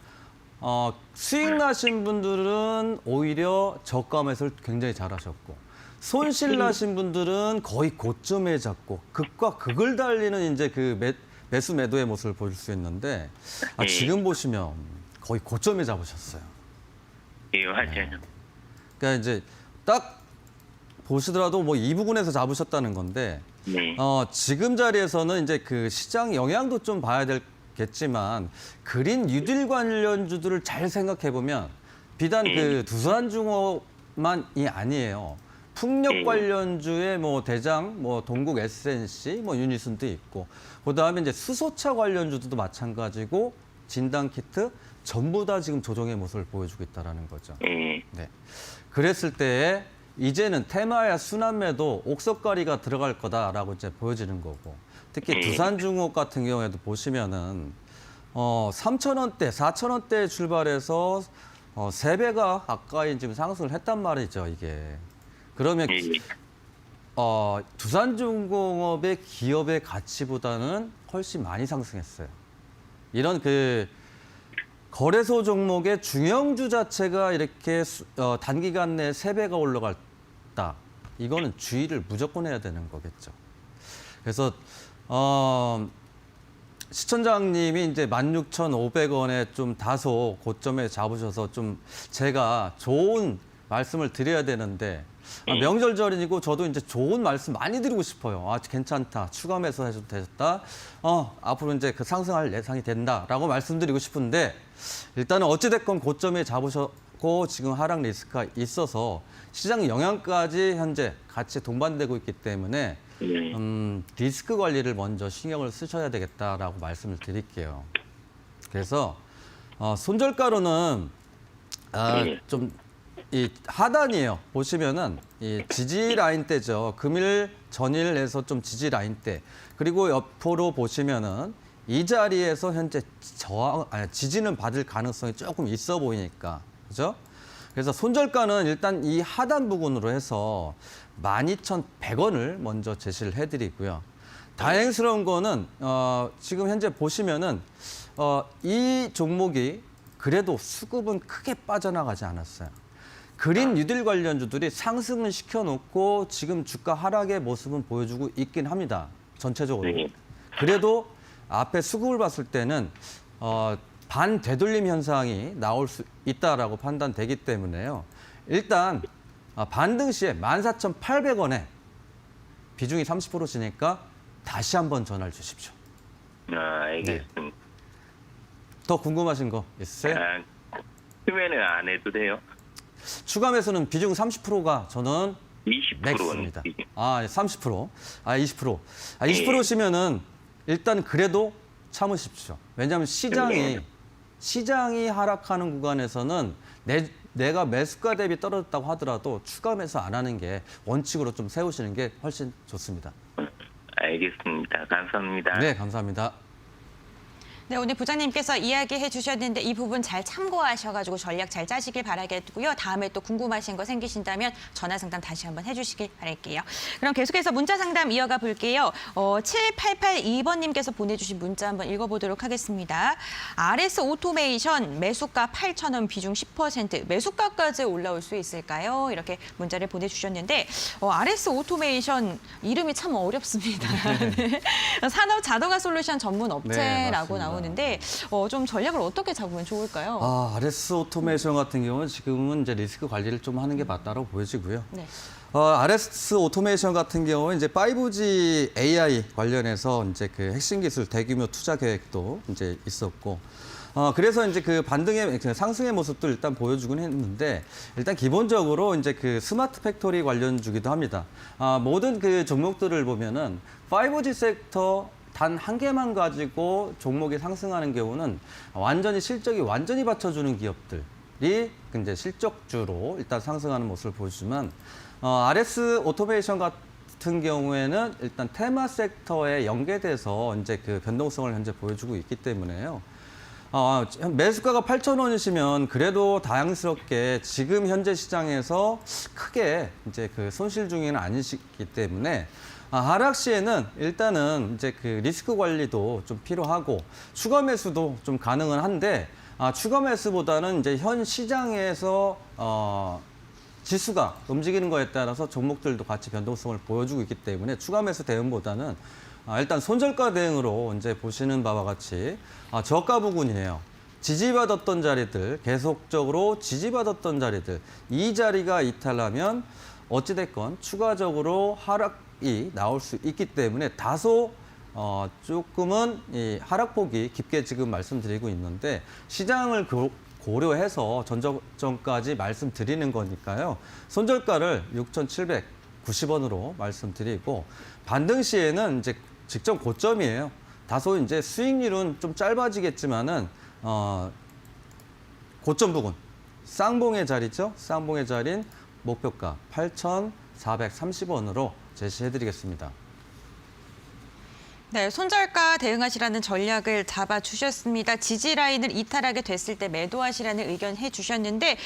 수익 나신 분들은 오히려 저가 매수를 굉장히 잘하셨고 손실 나신 분들은 거의 고점에 잡고 극과 극을 달리는 이제 그 매수 매도의 모습을 볼 수 있는데 지금 보시면 거의 고점에 잡으셨어요. 예, 맞아요. 그러니까 이제 딱 보시더라도 뭐 이 부분에서 잡으셨다는 건데 네. 지금 자리에서는 이제 그 시장 영향도 좀 봐야 되겠지만 그린 뉴딜 관련주들을 잘 생각해 보면 비단 그 두산중업만이 아니에요. 풍력 관련주의 뭐 대장, 뭐 동국 SNC, 뭐 유니슨도 있고 그다음에 이제 수소차 관련주도 마찬가지고 진단 키트 전부 다 지금 조정의 모습을 보여주고 있다라는 거죠. 예. 네. 그랬을 때에 이제는 테마야 순환매도 옥석가리가 들어갈 거다라고 이제 보여지는 거고 특히 두산중업 같은 경우에도 보시면은 3,000원대, 4,000원대 출발해서 3배가 가까이 지금 상승을 했단 말이죠, 이게. 그러면 두산중공업의 기업의 가치보다는 훨씬 많이 상승했어요. 이런 그 거래소 종목의 중형주 자체가 이렇게 단기간 내에 3배가 올라갔다. 이거는 주의를 무조건 해야 되는 거겠죠. 그래서 시청자님이 이제 16,500원에 좀 다소 고점에 잡으셔서 좀 제가 좋은 말씀을 드려야 되는데 명절전이고 저도 이제 좋은 말씀 많이 드리고 싶어요. 괜찮다. 추가 매수 해도 되셨다. 앞으로 이제 그 상승할 예상이 된다라고 말씀드리고 싶은데 일단은 어찌됐건 고점에 잡으셨고 지금 하락 리스크가 있어서 시장 영향까지 현재 같이 동반되고 있기 때문에 리스크 관리를 먼저 신경을 쓰셔야 되겠다라고 말씀을 드릴게요. 그래서 손절가로는 좀 이 하단이에요. 보시면은 이 지지 라인대죠. 금일 전일에서 좀 지지 라인대. 그리고 옆으로 보시면은 이 자리에서 현재 지지는 받을 가능성이 조금 있어 보이니까. 그죠? 그래서 손절가는 일단 이 하단 부분으로 해서 12,100원을 먼저 제시를 해드리고요. 다행스러운 거는 지금 현재 보시면은 이 종목이 그래도 수급은 크게 빠져나가지 않았어요. 그린 뉴딜 관련주들이 상승을 시켜놓고 지금 주가 하락의 모습은 보여주고 있긴 합니다. 전체적으로. 그래도 앞에 수급을 봤을 때는 반 되돌림 현상이 나올 수 있다라고 판단되기 때문에요. 일단 반등 시에 14,800원에 비중이 30%시니까 다시 한번 전화를 주십시오. 알겠습니다. 네. 더 궁금하신 거 있으세요? 수면은 안 해도 돼요? 추가 매수는 비중 30%가 저는 20%는 맥스입니다. 30%. 20%. 20%시면은 일단 그래도 참으십시오. 왜냐하면 시장이 하락하는 구간에서는 내가 매수가 대비 떨어졌다고 하더라도 추가 매수 안 하는 게 원칙으로 좀 세우시는 게 훨씬 좋습니다. 알겠습니다. 감사합니다. 네, 감사합니다. 네, 오늘 부장님께서 이야기해 주셨는데 이 부분 잘 참고하셔가지고 전략 잘 짜시길 바라겠고요. 다음에 또 궁금하신 거 생기신다면 전화 상담 다시 한번 해주시길 바랄게요. 그럼 계속해서 문자 상담 이어가 볼게요. 7882번님께서 보내주신 문자 한번 읽어보도록 하겠습니다. RS 오토메이션 매수가 8,000원 비중 10% 매수가까지 올라올 수 있을까요? 이렇게 문자를 보내주셨는데 RS 오토메이션 이름이 참 어렵습니다. 네. 산업 자동화 솔루션 전문 업체라고 나오는데 좀 전략을 어떻게 잡으면 좋을까요? RS 오토메이션 같은 경우는 지금은 이제 리스크 관리를 좀 하는 게 맞다고 보여지고요. 네. RS 오토메이션 같은 경우는 이제 5G AI 관련해서 이제 그 핵심 기술 대규모 투자 계획도 이제 있었고, 그래서 이제 그 반등의 상승의 모습도 일단 보여주긴 했는데 일단 기본적으로 이제 그 스마트 팩토리 관련주기도 합니다. 모든 그 종목들을 보면은 5G 섹터 단 한 개만 가지고 종목이 상승하는 경우는 완전히 실적이 완전히 받쳐주는 기업들이 이제 실적주로 일단 상승하는 모습을 보여주지만 RS 오토메이션 같은 경우에는 일단 테마 섹터에 연계돼서 이제 그 변동성을 현재 보여주고 있기 때문에요. 매수가가 8,000원이시면 그래도 다행스럽게 지금 현재 시장에서 크게 이제 그 손실 중에는 아니시기 때문에 하락 시에는 일단은 이제 그 리스크 관리도 좀 필요하고 추가 매수도 좀 가능은 한데 추가 매수보다는 이제 현 시장에서 지수가 움직이는 거에 따라서 종목들도 같이 변동성을 보여주고 있기 때문에 추가 매수 대응보다는 일단 손절가 대응으로 이제 보시는 바와 같이 저가 부근이에요. 지지받았던 자리들, 계속적으로 지지받았던 자리들, 이 자리가 이탈하면 어찌됐건 추가적으로 하락이 나올 수 있기 때문에 다소 조금은 이 하락폭이 깊게 지금 말씀드리고 있는데 시장을 고려해서 전저점까지 말씀드리는 거니까요. 손절가를 6,790원으로 말씀드리고 반등 시에는 이제 직전 고점이에요. 다소 이제 수익률은 좀 짧아지겠지만은 고점 부근 쌍봉의 자리죠. 쌍봉의 자리인 목표가 8,430원으로 제시해드리겠습니다. 네, 손절가 대응하시라는 전략을 잡아주셨습니다. 지지 라인을 이탈하게 됐을 때 매도하시라는 의견 해주셨는데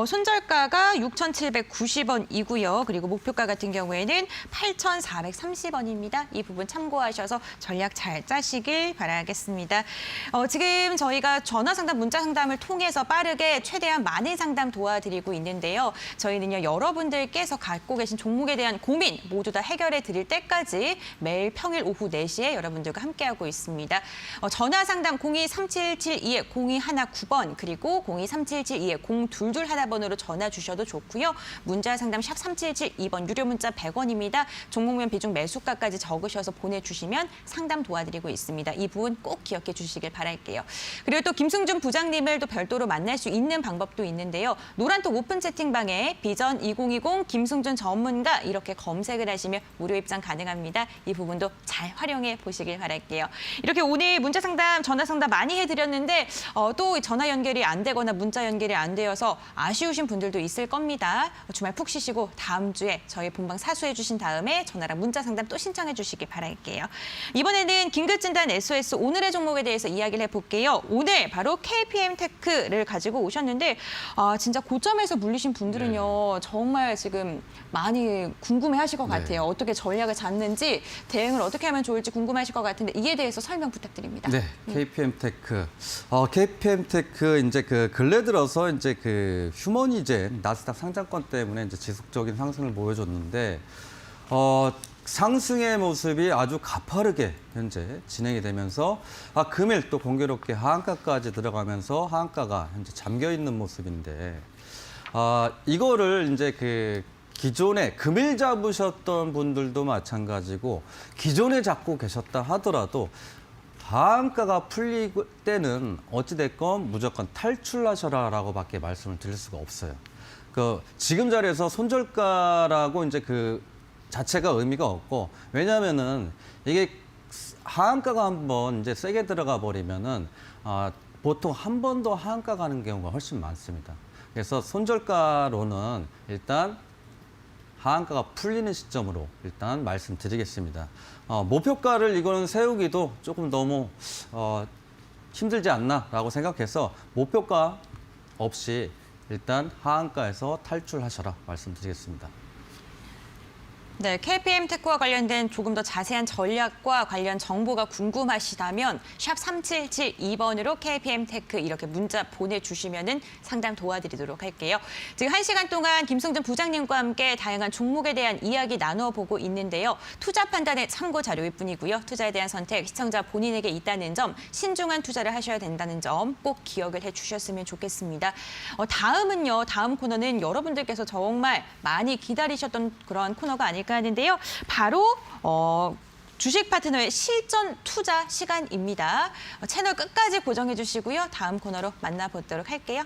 손절가가 6,790원이고요. 그리고 목표가 같은 경우에는 8,430원입니다. 이 부분 참고하셔서 전략 잘 짜시길 바라겠습니다. 지금 저희가 전화 상담, 문자 상담을 통해서 빠르게 최대한 많은 상담 도와드리고 있는데요. 저희는요, 여러분들께서 갖고 계신 종목에 대한 고민 모두 다 해결해 드릴 때까지 매일 평일 오후 4시에 여러분들과 함께하고 있습니다. 전화 상담 023772-0219번 그리고 023772-0222번으로 전화 주셔도 좋고요. 문자 상담 샵 3772번 유료 문자 100원입니다. 종목명 비중 매수가까지 적으셔서 보내주시면 상담 도와드리고 있습니다. 이 부분 꼭 기억해 주시길 바랄게요. 그리고 또 김승준 부장님을 또 별도로 만날 수 있는 방법도 있는데요. 노란톡 오픈 채팅방에 비전 2020 김승준 전문가 이렇게 검색을 하시면 무료 입장 가능합니다. 이 부분도 잘 활용해 보시길 바랄게요. 이렇게 오늘 문자 상담, 전화 상담 많이 해드렸는데 또 전화 연결이 안 되거나 문자 연결이 안 되어서 아쉬우신 분들도 있을 겁니다. 주말 푹 쉬시고 다음 주에 저희 본방 사수해 주신 다음에 전화랑 문자 상담 또 신청해 주시길 바랄게요. 이번에는 긴급진단 SOS 오늘의 종목에 대해서 이야기를 해볼게요. 오늘 바로 KPM테크를 가지고 오셨는데 진짜 고점에서 물리신 분들은요. 정말 지금 많이 궁금해하실 것 같아요. 어떻게 전략을 잡는지 대응을 어떻게 하면 좋을지 궁금하실 것 같은데 이에 대해서 설명 부탁드립니다. 네, KPM테크. KPM테크 이제 그 근래 들어서 이제 그 휴머니젠 나스닥 상장권 때문에 이제 지속적인 상승을 보여줬는데 상승의 모습이 아주 가파르게 현재 진행이 되면서 금일 또 공교롭게 하한가까지 들어가면서 하한가가 현재 잠겨 있는 모습인데 이거를 이제 그 기존에 금일 잡으셨던 분들도 마찬가지고 기존에 잡고 계셨다 하더라도 하한가가 풀릴 때는 어찌됐건 무조건 탈출하셔라라고밖에 말씀을 드릴 수가 없어요. 지금 자리에서 손절가라고 이제 그 자체가 의미가 없고 왜냐하면은 이게 하한가가 한번 이제 세게 들어가 버리면은 보통 한 번 더 하한가 가는 경우가 훨씬 많습니다. 그래서 손절가로는 일단 하한가가 풀리는 시점으로 일단 말씀드리겠습니다. 목표가를 이거는 세우기도 조금 너무 힘들지 않나라고 생각해서 목표가 없이 일단 하한가에서 탈출하셔라 말씀드리겠습니다. 네, KPM테크와 관련된 조금 더 자세한 전략과 관련 정보가 궁금하시다면 샵 3772번으로 KPM테크 이렇게 문자 보내주시면 상담 도와드리도록 할게요. 지금 1시간 동안 김승준 부장님과 함께 다양한 종목에 대한 이야기 나눠보고 있는데요. 투자 판단의 참고 자료일 뿐이고요. 투자에 대한 선택, 시청자 본인에게 있다는 점, 신중한 투자를 하셔야 된다는 점 꼭 기억을 해주셨으면 좋겠습니다. 다음은요, 다음 코너는 여러분들께서 정말 많이 기다리셨던 그런 코너가 아닐까 하는데요. 바로 주식 파트너의 실전 투자 시간입니다. 채널 끝까지 고정해 주시고요. 다음 코너로 만나보도록 할게요.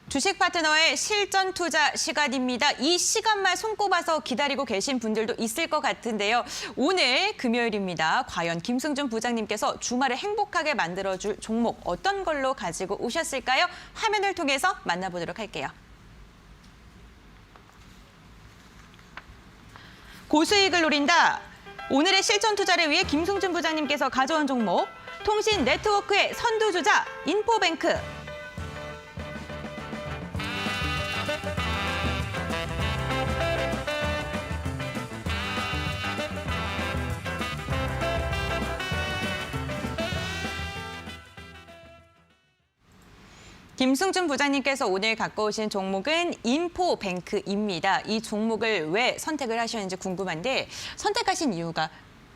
주식 파트너의 실전 투자 시간입니다. 이 시간만 손꼽아서 기다리고 계신 분들도 있을 것 같은데요. 오늘 금요일입니다. 과연 김승준 부장님께서 주말을 행복하게 만들어줄 종목 어떤 걸로 가지고 오셨을까요? 화면을 통해서 만나보도록 할게요. 고수익을 노린다. 오늘의 실전 투자를 위해 김승준 부장님께서 가져온 종목, 통신 네트워크의 선두주자 인포뱅크. 김승준 부장님께서 오늘 갖고 오신 종목은 인포뱅크입니다. 이 종목을 왜 선택을 하셨는지 궁금한데 선택하신 이유가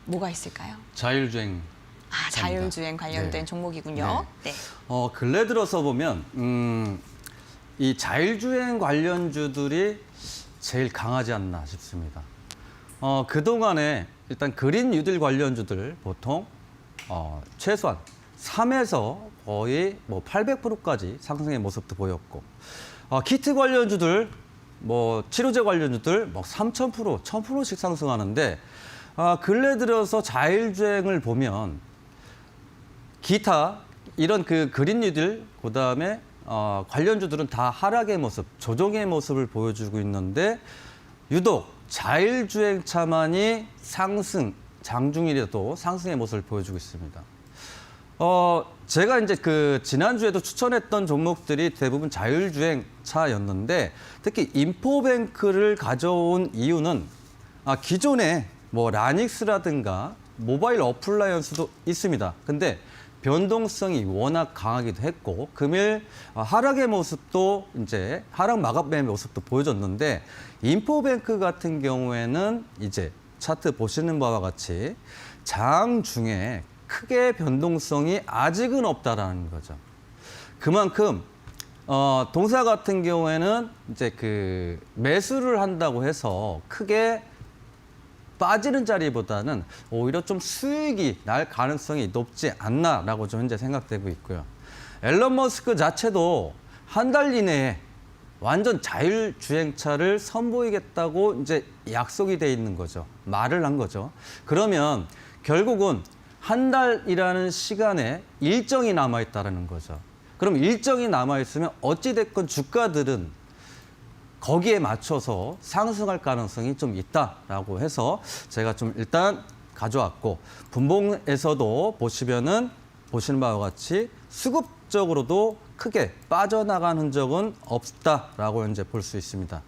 뭐가 있을까요? 자율주행. 자율주행 관련된 네. 종목이군요. 네. 근래 들어서 보면 이 자율주행 관련주들이 제일 강하지 않나 싶습니다. 그동안에 일단 그린 뉴딜 관련주들 보통 최소한 3에서 거의 뭐 800%까지 상승의 모습도 보였고, 키트 관련주들, 뭐 치료제 관련주들 뭐 3,000%, 1,000%씩 상승하는데, 근래 들어서 자율주행을 보면 기타 이런 그 그린 뉴딜, 그다음에 관련주들은 다 하락의 모습, 조정의 모습을 보여주고 있는데 유독 자율주행차만이 상승, 장중일에도 상승의 모습을 보여주고 있습니다. 제가 이제 그 지난주에도 추천했던 종목들이 대부분 자율주행차였는데 특히 인포뱅크를 가져온 이유는 기존에 뭐 라닉스라든가 모바일 어플라이언스도 있습니다. 근데 변동성이 워낙 강하기도 했고 금일 하락의 모습도 이제 하락 마감의 모습도 보여줬는데 인포뱅크 같은 경우에는 이제 차트 보시는 바와 같이 장중에 크게 변동성이 아직은 없다라는 거죠. 그만큼 동사 같은 경우에는 이제 그 매수를 한다고 해서 크게 빠지는 자리보다는 오히려 좀 수익이 날 가능성이 높지 않나라고 좀 현재 생각되고 있고요. 앨런 머스크 자체도 한 달 이내에 완전 자율주행차를 선보이겠다고 이제 약속이 돼 있는 거죠. 말을 한 거죠. 그러면 결국은 한 달이라는 시간에 일정이 남아있다는 거죠. 그럼 일정이 남아있으면 어찌됐건 주가들은 거기에 맞춰서 상승할 가능성이 좀 있다라고 해서 제가 좀 일단 가져왔고 분봉에서도 보시면은 보시는 바와 같이 수급적으로도 크게 빠져나간 흔적은 없다라고 이제 볼 수 있습니다.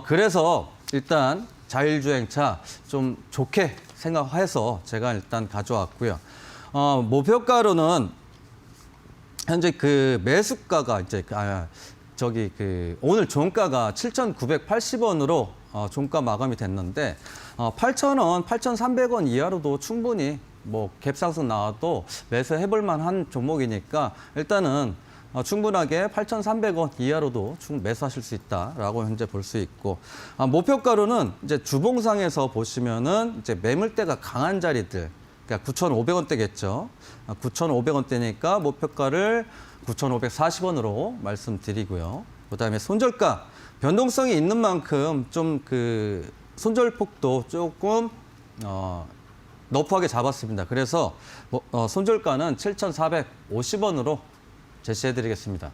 그래서 일단 자율주행차 좀 좋게 생각해서 제가 일단 가져왔고요. 목표가로는 현재 그 매수가가 이제 오늘 종가가 7,980원으로 종가 마감이 됐는데 8,000원, 8,300원 이하로도 충분히 뭐 갭상승 나와도 매수해볼 만한 종목이니까 일단은 충분하게 8,300원 이하로도 매수하실 수 있다라고 현재 볼 수 있고 목표가로는 이제 주봉상에서 보시면은 이제 매물대가 강한 자리들 그러니까 9,500원대겠죠. 9,500원대니까 목표가를 9,540원으로 말씀드리고요. 그다음에 손절가 변동성이 있는 만큼 좀 그 손절폭도 조금 너프하게 잡았습니다. 그래서 손절가는 7,450원으로 제시해드리겠습니다.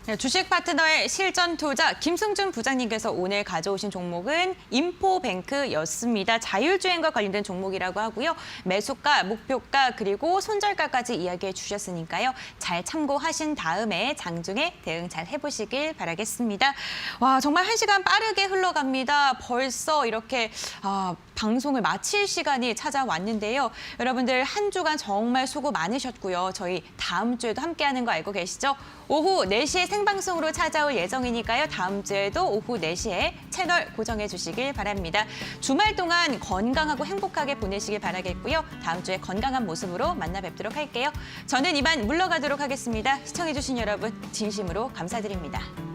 네, 주식 파트너의 실전 투자 김승준 부장님께서 오늘 가져오신 종목은 인포뱅크였습니다. 자율주행과 관련된 종목이라고 하고요. 매수가, 목표가 그리고 손절가까지 이야기해 주셨으니까요. 잘 참고하신 다음에 장중에 대응 잘 해보시길 바라겠습니다. 와 정말 1시간 빠르게 흘러갑니다. 벌써 이렇게 방송을 마칠 시간이 찾아왔는데요. 여러분들 한 주간 정말 수고 많으셨고요. 저희 다음 주에도 함께하는 거 알고 계시죠? 오후 4시에 생방송으로 찾아올 예정이니까요. 다음 주에도 오후 4시에 채널 고정해 주시길 바랍니다. 주말 동안 건강하고 행복하게 보내시길 바라겠고요. 다음 주에 건강한 모습으로 만나 뵙도록 할게요. 저는 이만 물러가도록 하겠습니다. 시청해 주신 여러분 진심으로 감사드립니다.